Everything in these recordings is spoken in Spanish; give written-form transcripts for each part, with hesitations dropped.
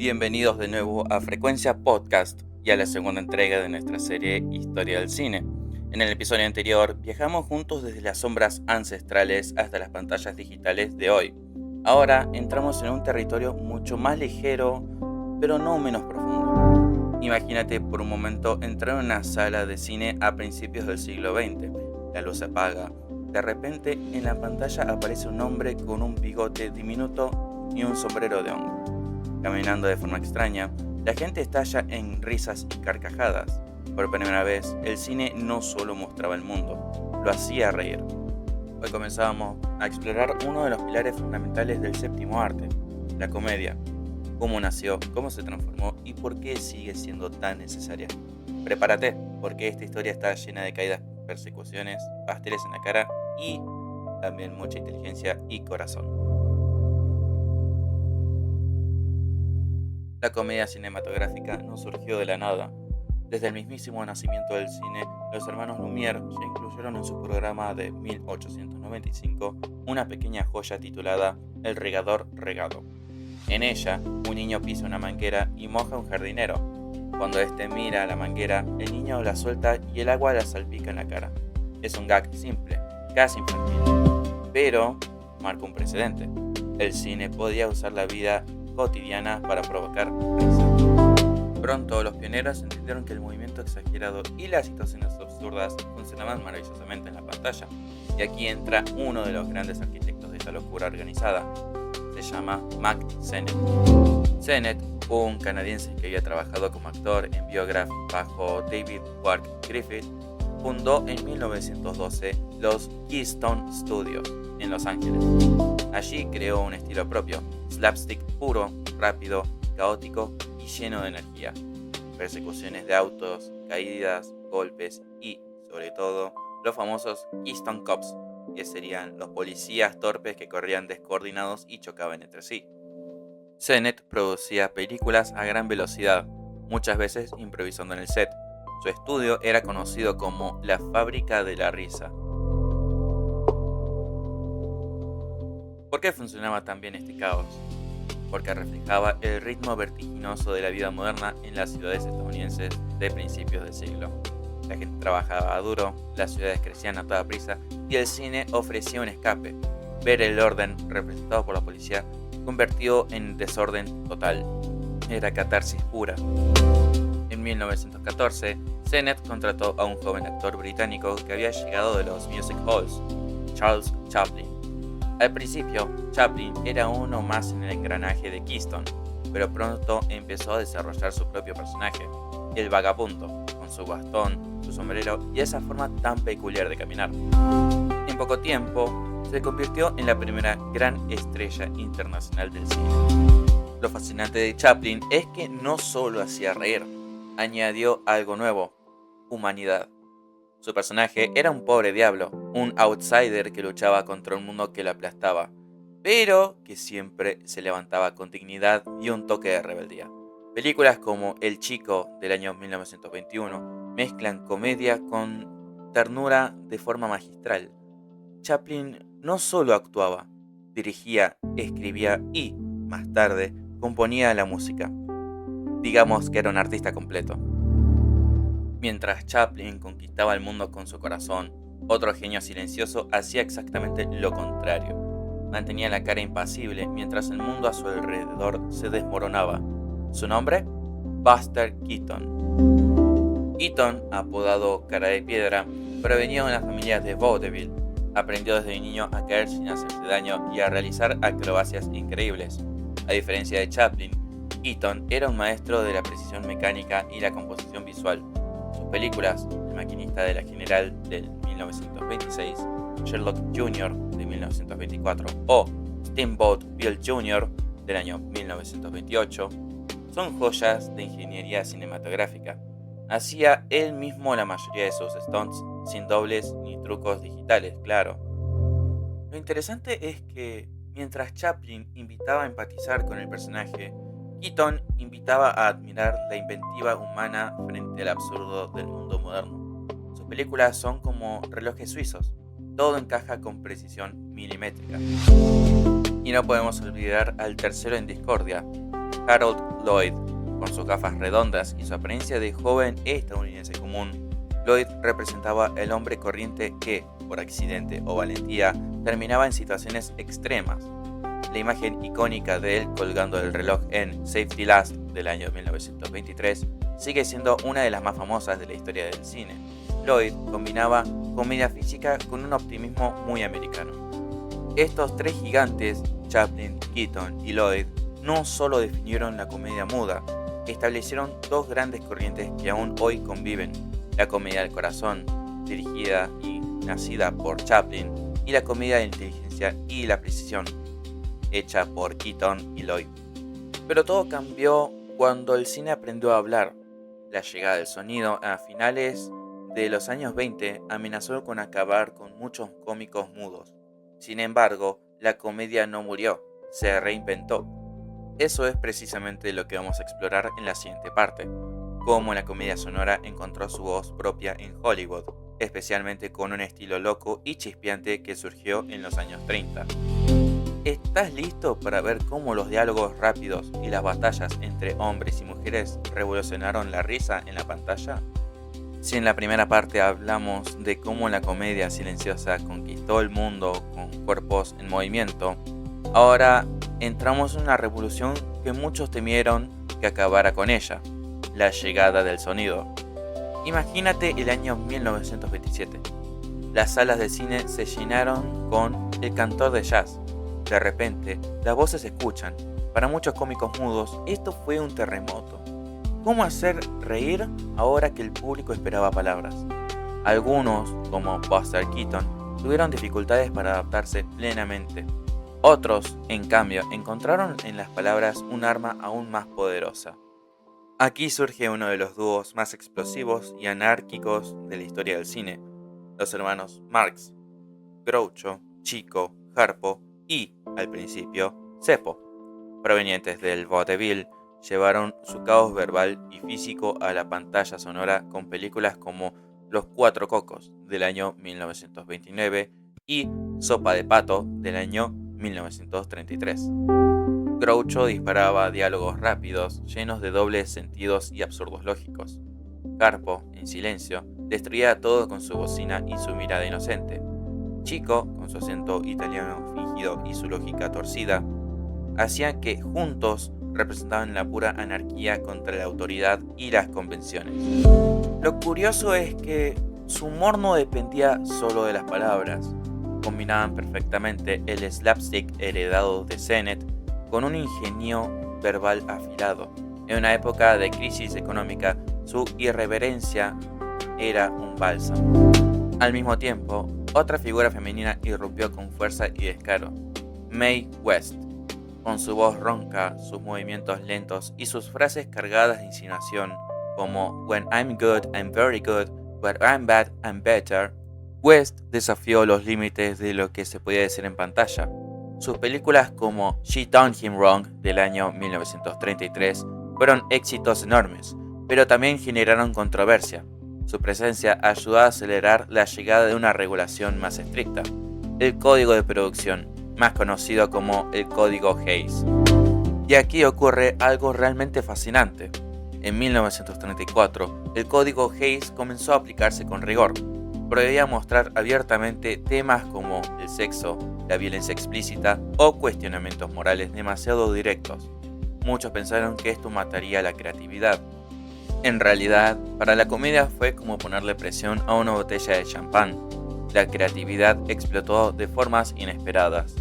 Bienvenidos de nuevo a Frecuencia Podcast y a la segunda entrega de nuestra serie Historia del Cine. En el episodio anterior viajamos juntos desde las sombras ancestrales hasta las pantallas digitales de hoy. Ahora entramos en un territorio mucho más ligero, pero no menos profundo. Imagínate por un momento entrar en una sala de cine a principios del siglo XX. La luz se apaga. De repente en la pantalla aparece un hombre con un bigote diminuto y un sombrero de hongo. Caminando de forma extraña, la gente estalla en risas y carcajadas. Por primera vez, el cine no solo mostraba el mundo, lo hacía reír. Hoy comenzábamos a explorar uno de los pilares fundamentales del séptimo arte, la comedia. Cómo nació, cómo se transformó y por qué sigue siendo tan necesaria. Prepárate, porque esta historia está llena de caídas, persecuciones, pasteles en la cara y también mucha inteligencia y corazón. La comedia cinematográfica no surgió de la nada. Desde el mismísimo nacimiento del cine, los hermanos Lumière ya incluyeron en su programa de 1895 una pequeña joya titulada El regador regado. En ella, un niño pisa una manguera y moja a un jardinero. Cuando éste mira a la manguera, el niño la suelta y el agua la salpica en la cara. Es un gag simple, casi infantil, pero marca un precedente. El cine podía usar la vida cotidiana para provocar risa. Pronto los pioneros entendieron que el movimiento exagerado y las situaciones absurdas funcionaban maravillosamente en la pantalla. Y aquí entra uno de los grandes arquitectos de esta locura organizada. Se llama Mack Sennett. Sennett, un canadiense que había trabajado como actor en Biograph bajo David Wark Griffith, fundó en 1912 los Keystone Studios en Los Ángeles. Allí creó un estilo propio, slapstick puro, rápido, caótico y lleno de energía. Persecuciones de autos, caídas, golpes y, sobre todo, los famosos Keystone Cops, que serían los policías torpes que corrían descoordinados y chocaban entre sí. Sennett producía películas a gran velocidad, muchas veces improvisando en el set. Su estudio era conocido como la fábrica de la risa. ¿Por qué funcionaba tan bien este caos? Porque reflejaba el ritmo vertiginoso de la vida moderna en las ciudades estadounidenses de principios del siglo. La gente trabajaba duro, las ciudades crecían a toda prisa y el cine ofrecía un escape. Ver el orden representado por la policía convertido en desorden total. Era catarsis pura. En 1914, Sennett contrató a un joven actor británico que había llegado de los music halls, Charles Chaplin. Al principio, Chaplin era uno más en el engranaje de Keystone, pero pronto empezó a desarrollar su propio personaje, el vagabundo, con su bastón, su sombrero y esa forma tan peculiar de caminar. En poco tiempo, se convirtió en la primera gran estrella internacional del cine. Lo fascinante de Chaplin es que no solo hacía reír, añadió algo nuevo: humanidad. Su personaje era un pobre diablo, un outsider que luchaba contra un mundo que lo aplastaba, pero que siempre se levantaba con dignidad y un toque de rebeldía. Películas como El Chico del año 1921 mezclan comedia con ternura de forma magistral. Chaplin no solo actuaba, dirigía, escribía y, más tarde, componía la música. Digamos que era un artista completo. Mientras Chaplin conquistaba el mundo con su corazón, otro genio silencioso hacía exactamente lo contrario. Mantenía la cara impasible mientras el mundo a su alrededor se desmoronaba. ¿Su nombre? Buster Keaton. Keaton, apodado Cara de Piedra, provenía de una familia de vaudeville. Aprendió desde niño a caer sin hacerse daño y a realizar acrobacias increíbles. A diferencia de Chaplin, Keaton era un maestro de la precisión mecánica y la composición visual. Sus películas, El maquinista de la General del 1926, Sherlock Jr. de 1924 o Steamboat Bill Jr. del año 1928, son joyas de ingeniería cinematográfica. Hacía él mismo la mayoría de sus stunts sin dobles ni trucos digitales, claro. Lo interesante es que, mientras Chaplin invitaba a empatizar con el personaje, Keaton invitaba a admirar la inventiva humana frente al absurdo del mundo moderno. Sus películas son como relojes suizos, todo encaja con precisión milimétrica. Y no podemos olvidar al tercero en discordia, Harold Lloyd. Con sus gafas redondas y su apariencia de joven estadounidense común, Lloyd representaba el hombre corriente que, por accidente o valentía, terminaba en situaciones extremas. La imagen icónica de él colgando el reloj en Safety Last del año 1923 sigue siendo una de las más famosas de la historia del cine. Lloyd combinaba comedia física con un optimismo muy americano. Estos tres gigantes, Chaplin, Keaton y Lloyd, no solo definieron la comedia muda, establecieron dos grandes corrientes que aún hoy conviven: la comedia del corazón, dirigida y nacida por Chaplin, y la comedia de inteligencia y la precisión, hecha por Keaton y Lloyd. Pero todo cambió cuando el cine aprendió a hablar. La llegada del sonido a finales de los años 20 amenazó con acabar con muchos cómicos mudos. Sin embargo, la comedia no murió, se reinventó. Eso es precisamente lo que vamos a explorar en la siguiente parte: cómo la comedia sonora encontró su voz propia en Hollywood, especialmente con un estilo loco y chispeante que surgió en los años 30. ¿Estás listo para ver cómo los diálogos rápidos y las batallas entre hombres y mujeres revolucionaron la risa en la pantalla? Si en la primera parte hablamos de cómo la comedia silenciosa conquistó el mundo con cuerpos en movimiento, ahora entramos en una revolución que muchos temieron que acabara con ella: la llegada del sonido. Imagínate el año 1927. Las salas de cine se llenaron con El cantor de jazz. De repente, las voces se escuchan. Para muchos cómicos mudos, esto fue un terremoto. ¿Cómo hacer reír ahora que el público esperaba palabras? Algunos, como Buster Keaton, tuvieron dificultades para adaptarse plenamente. Otros, en cambio, encontraron en las palabras un arma aún más poderosa. Aquí surge uno de los dúos más explosivos y anárquicos de la historia del cine: los hermanos Marx, Groucho, Chico, Harpo y, al principio, Zeppo. Provenientes del vaudeville, llevaron su caos verbal y físico a la pantalla sonora con películas como Los Cuatro Cocos del año 1929 y Sopa de Pato del año 1933. Groucho disparaba diálogos rápidos, llenos de dobles sentidos y absurdos lógicos. Harpo, en silencio, destruía todo con su bocina y su mirada inocente. Chico, con su acento italiano fingido y su lógica torcida, hacían que juntos representaban la pura anarquía contra la autoridad y las convenciones. Lo curioso es que su humor no dependía solo de las palabras. Combinaban perfectamente el slapstick heredado de Sennett con un ingenio verbal afilado. En una época de crisis económica, su irreverencia era un bálsamo. Al mismo tiempo, otra figura femenina irrumpió con fuerza y descaro: Mae West. Con su voz ronca, sus movimientos lentos y sus frases cargadas de insinuación, como "When I'm good, I'm very good, but I'm bad, I'm better", West desafió los límites de lo que se podía decir en pantalla. Sus películas como She Done Him Wrong del año 1933 fueron éxitos enormes, pero también generaron controversia. Su presencia ayudó a acelerar la llegada de una regulación más estricta: el Código de Producción, más conocido como el Código Hays. Y aquí ocurre algo realmente fascinante. En 1934, el Código Hays comenzó a aplicarse con rigor. Prohibía mostrar abiertamente temas como el sexo, la violencia explícita o cuestionamientos morales demasiado directos. Muchos pensaron que esto mataría la creatividad. En realidad, para la comedia fue como ponerle presión a una botella de champán. La creatividad explotó de formas inesperadas.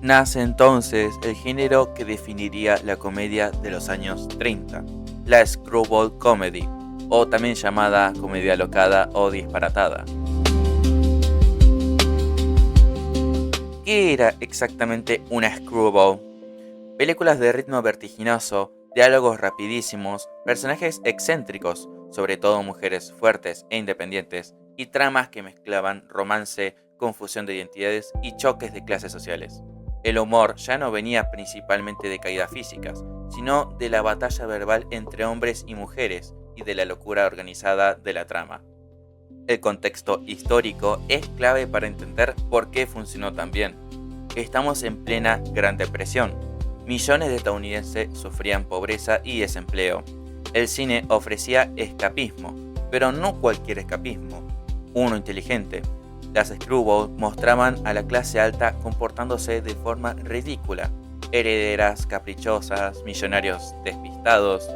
Nace entonces el género que definiría la comedia de los años 30, la screwball comedy, o también llamada comedia alocada o disparatada. ¿Qué era exactamente una screwball? Películas de ritmo vertiginoso, diálogos rapidísimos, personajes excéntricos, sobre todo mujeres fuertes e independientes, y tramas que mezclaban romance, confusión de identidades y choques de clases sociales. El humor ya no venía principalmente de caídas físicas, sino de la batalla verbal entre hombres y mujeres y de la locura organizada de la trama. El contexto histórico es clave para entender por qué funcionó tan bien. Estamos en plena Gran Depresión. Millones de estadounidenses sufrían pobreza y desempleo. El cine ofrecía escapismo, pero no cualquier escapismo, uno inteligente. Las screwballs mostraban a la clase alta comportándose de forma ridícula, herederas caprichosas, millonarios despistados,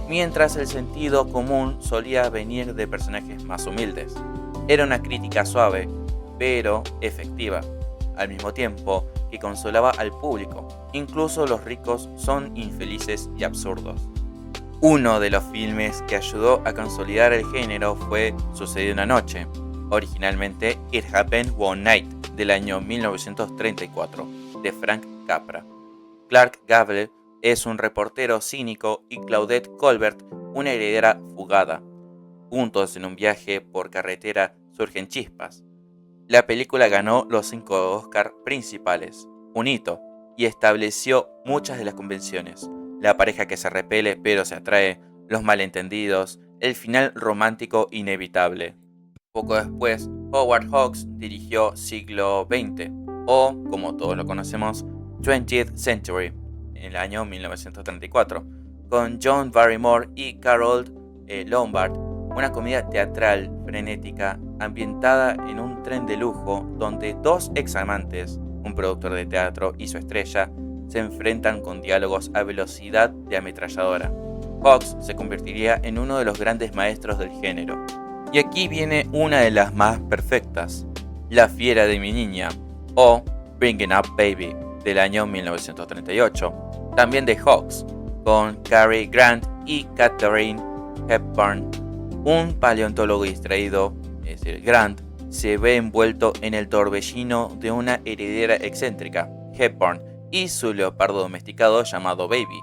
mientras el sentido común solía venir de personajes más humildes. Era una crítica suave, pero efectiva, al mismo tiempo que consolaba al público. Incluso los ricos son infelices y absurdos. Uno de los filmes que ayudó a consolidar el género fue Sucedió una noche, originalmente It Happened One Night, del año 1934, de Frank Capra. Clark Gable es un reportero cínico y Claudette Colbert una heredera fugada. Juntos en un viaje por carretera surgen chispas. La película ganó los 5 Oscar principales, un hito, y estableció muchas de las convenciones. La pareja que se repele pero se atrae, los malentendidos, el final romántico inevitable. Poco después, Howard Hawks dirigió Siglo XX, o, como todos lo conocemos, 20th Century, en el año 1934, con John Barrymore y Carol Lombard, una comedia teatral frenética ambientada en un tren de lujo donde dos examantes, un productor de teatro y su estrella, se enfrentan con diálogos a velocidad de ametralladora. Hawks se convertiría en uno de los grandes maestros del género. Y aquí viene una de las más perfectas, La fiera de mi niña, o Bringing Up Baby, del año 1938, también de Hawks, con Cary Grant y Katharine Hepburn. Un paleontólogo distraído, es decir, Grant, se ve envuelto en el torbellino de una heredera excéntrica, Hepburn, y su leopardo domesticado llamado Baby.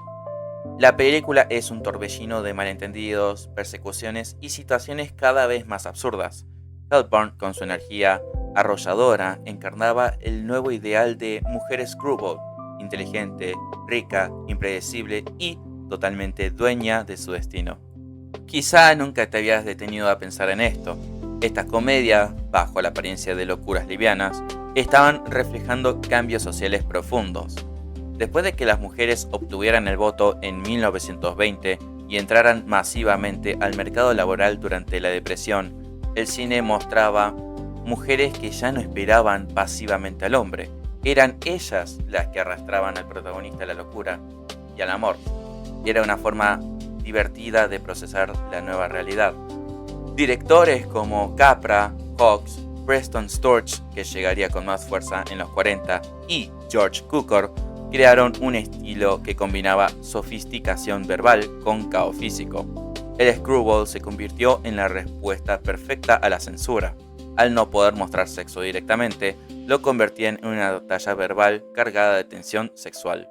La película es un torbellino de malentendidos, persecuciones y situaciones cada vez más absurdas. Hepburn, con su energía arrolladora, encarnaba el nuevo ideal de mujer screwball, inteligente, rica, impredecible y totalmente dueña de su destino. Quizá nunca te habías detenido a pensar en esto. Estas comedias, bajo la apariencia de locuras livianas, estaban reflejando cambios sociales profundos. Después de que las mujeres obtuvieran el voto en 1920 y entraran masivamente al mercado laboral durante la Depresión, el cine mostraba mujeres que ya no esperaban pasivamente al hombre. Eran ellas las que arrastraban al protagonista a la locura y al amor. Era una forma divertida de procesar la nueva realidad. Directores como Capra, Hawks, Preston Sturges, que llegaría con más fuerza en los 40, y George Cukor, crearon un estilo que combinaba sofisticación verbal con caos físico. El screwball se convirtió en la respuesta perfecta a la censura. Al no poder mostrar sexo directamente, lo convertían en una batalla verbal cargada de tensión sexual.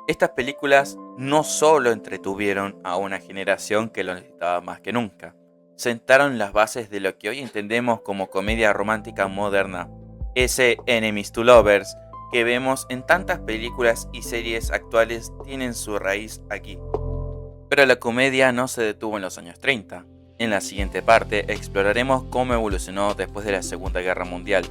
Estas películas no solo entretuvieron a una generación que lo necesitaba más que nunca, sentaron las bases de lo que hoy entendemos como comedia romántica moderna, ese enemies to lovers que vemos en tantas películas y series actuales tienen su raíz aquí. Pero la comedia no se detuvo en los años 30. En la siguiente parte exploraremos cómo evolucionó después de la Segunda Guerra Mundial,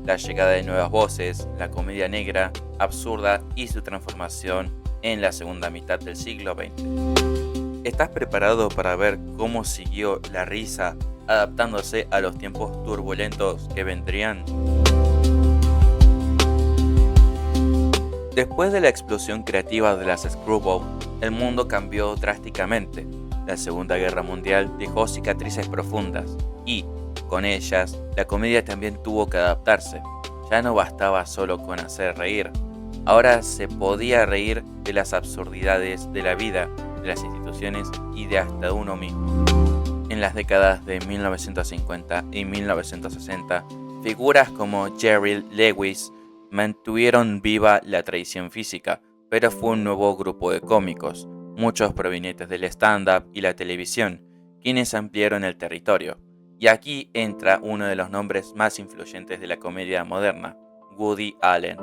la llegada de nuevas voces, la comedia negra, absurda y su transformación en la segunda mitad del siglo XX. ¿Estás preparado para ver cómo siguió la risa adaptándose a los tiempos turbulentos que vendrían? Después de la explosión creativa de las screwball, el mundo cambió drásticamente. La Segunda Guerra Mundial dejó cicatrices profundas y, con ellas, la comedia también tuvo que adaptarse. Ya no bastaba solo con hacer reír. Ahora se podía reír de las absurdidades de la vida, de las instituciones y de hasta uno mismo. En las décadas de 1950 y 1960, figuras como Jerry Lewis mantuvieron viva la tradición física, pero fue un nuevo grupo de cómicos, muchos provenientes del stand-up y la televisión, quienes ampliaron el territorio. Y aquí entra uno de los nombres más influyentes de la comedia moderna, Woody Allen.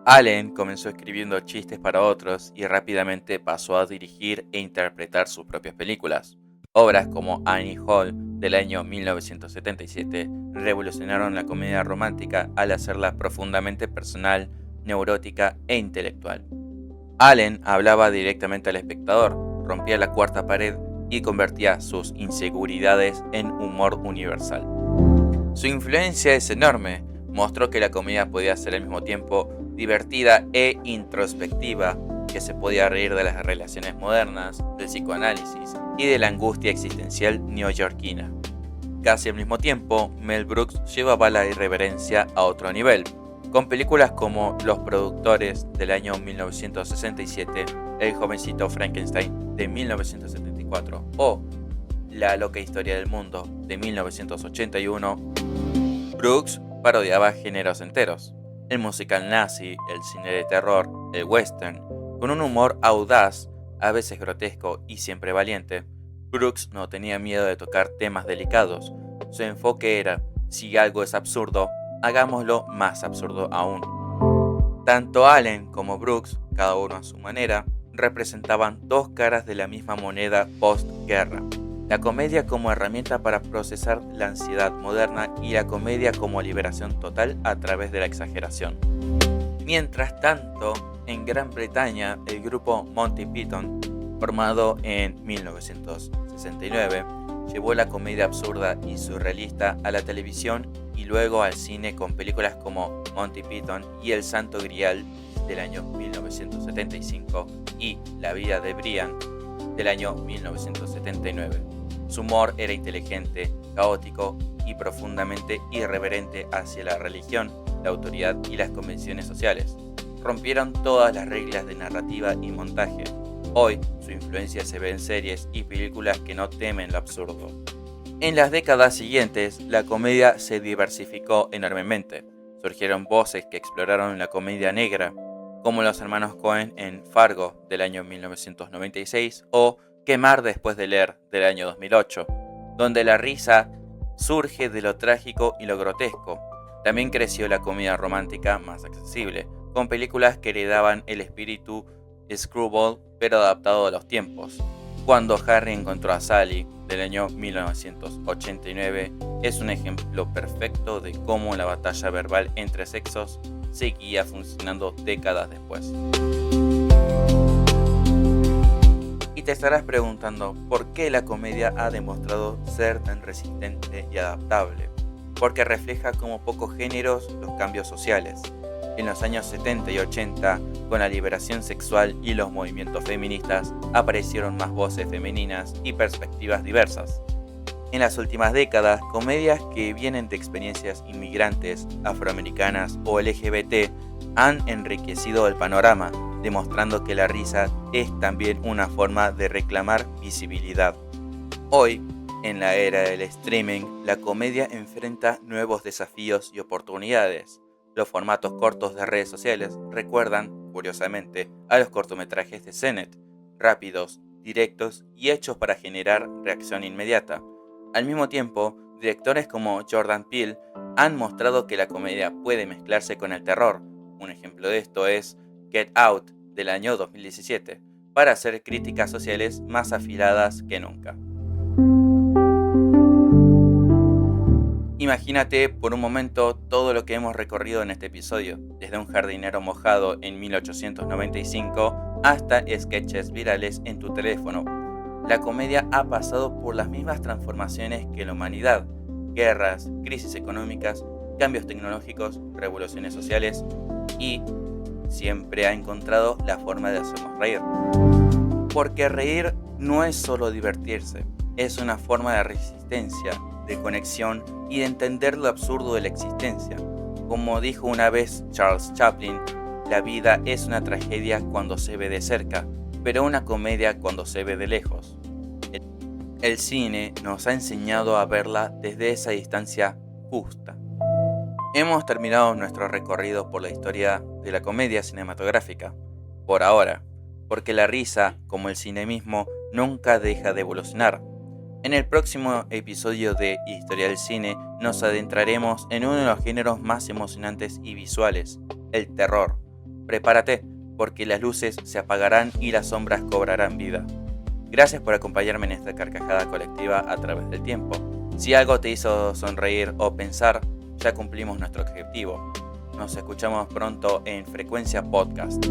Allen comenzó escribiendo chistes para otros y rápidamente pasó a dirigir e interpretar sus propias películas. Obras como Annie Hall del año 1977 revolucionaron la comedia romántica al hacerla profundamente personal, neurótica e intelectual. Allen hablaba directamente al espectador, rompía la cuarta pared y convertía sus inseguridades en humor universal. Su influencia es enorme. Mostró que la comedia podía ser al mismo tiempo divertida e introspectiva, que se podía reír de las relaciones modernas, del psicoanálisis y de la angustia existencial neoyorquina. Casi al mismo tiempo, Mel Brooks llevaba la irreverencia a otro nivel, con películas como Los Productores del año 1967, El jovencito Frankenstein de 1974 o La loca historia del mundo de 1981. Brooks parodiaba géneros enteros: el musical nazi, el cine de terror, el western, con un humor audaz, a veces grotesco y siempre valiente. Brooks no tenía miedo de tocar temas delicados. Su enfoque era: si algo es absurdo, hagámoslo más absurdo aún. Tanto Allen como Brooks, cada uno a su manera, representaban dos caras de la misma moneda postguerra: la comedia como herramienta para procesar la ansiedad moderna y la comedia como liberación total a través de la exageración. Mientras tanto, en Gran Bretaña, el grupo Monty Python, formado en 1969, llevó la comedia absurda y surrealista a la televisión y luego al cine con películas como Monty Python y El Santo Grial del año 1975 y La vida de Brian del año 1979. Su humor era inteligente, caótico y profundamente irreverente hacia la religión, la autoridad y las convenciones sociales. Rompieron todas las reglas de narrativa y montaje. Hoy, su influencia se ve en series y películas que no temen lo absurdo. En las décadas siguientes, la comedia se diversificó enormemente. Surgieron voces que exploraron la comedia negra, como los hermanos Coen en Fargo del año 1996 o Quemar después de leer del año 2008, donde la risa surge de lo trágico y lo grotesco. También creció la comedia romántica más accesible, con películas que heredaban el espíritu Screwball pero adaptado a los tiempos. Cuando Harry encontró a Sally del año 1989 es un ejemplo perfecto de cómo la batalla verbal entre sexos seguía funcionando décadas después. Y te estarás preguntando por qué la comedia ha demostrado ser tan resistente y adaptable. Porque refleja como pocos géneros los cambios sociales. En los años 70 y 80, con la liberación sexual y los movimientos feministas, aparecieron más voces femeninas y perspectivas diversas. En las últimas décadas, comedias que vienen de experiencias inmigrantes, afroamericanas o LGBT han enriquecido el panorama, demostrando que la risa es también una forma de reclamar visibilidad. Hoy, en la era del streaming, la comedia enfrenta nuevos desafíos y oportunidades. Los formatos cortos de redes sociales recuerdan, curiosamente, a los cortometrajes de Sennett, rápidos, directos y hechos para generar reacción inmediata. Al mismo tiempo, directores como Jordan Peele han mostrado que la comedia puede mezclarse con el terror. Un ejemplo de esto es Get Out del año 2017, para hacer críticas sociales más afiladas que nunca. Imagínate por un momento todo lo que hemos recorrido en este episodio, desde un jardinero mojado en 1895 hasta sketches virales en tu teléfono. La comedia ha pasado por las mismas transformaciones que la humanidad: guerras, crisis económicas, cambios tecnológicos, revoluciones sociales y siempre ha encontrado la forma de hacernos reír. Porque reír no es solo divertirse, es una forma de resistencia, de conexión y de entender lo absurdo de la existencia. Como dijo una vez Charles Chaplin, la vida es una tragedia cuando se ve de cerca, pero una comedia cuando se ve de lejos. El cine nos ha enseñado a verla desde esa distancia justa. Hemos terminado nuestro recorrido por la historia de la comedia cinematográfica, por ahora, porque la risa, como el cine mismo, nunca deja de evolucionar. En el próximo episodio de Historia del Cine nos adentraremos en uno de los géneros más emocionantes y visuales, el terror. Prepárate, porque las luces se apagarán y las sombras cobrarán vida. Gracias por acompañarme en esta carcajada colectiva a través del tiempo. Si algo te hizo sonreír o pensar, ya cumplimos nuestro objetivo. Nos escuchamos pronto en Frecuencia Podcast.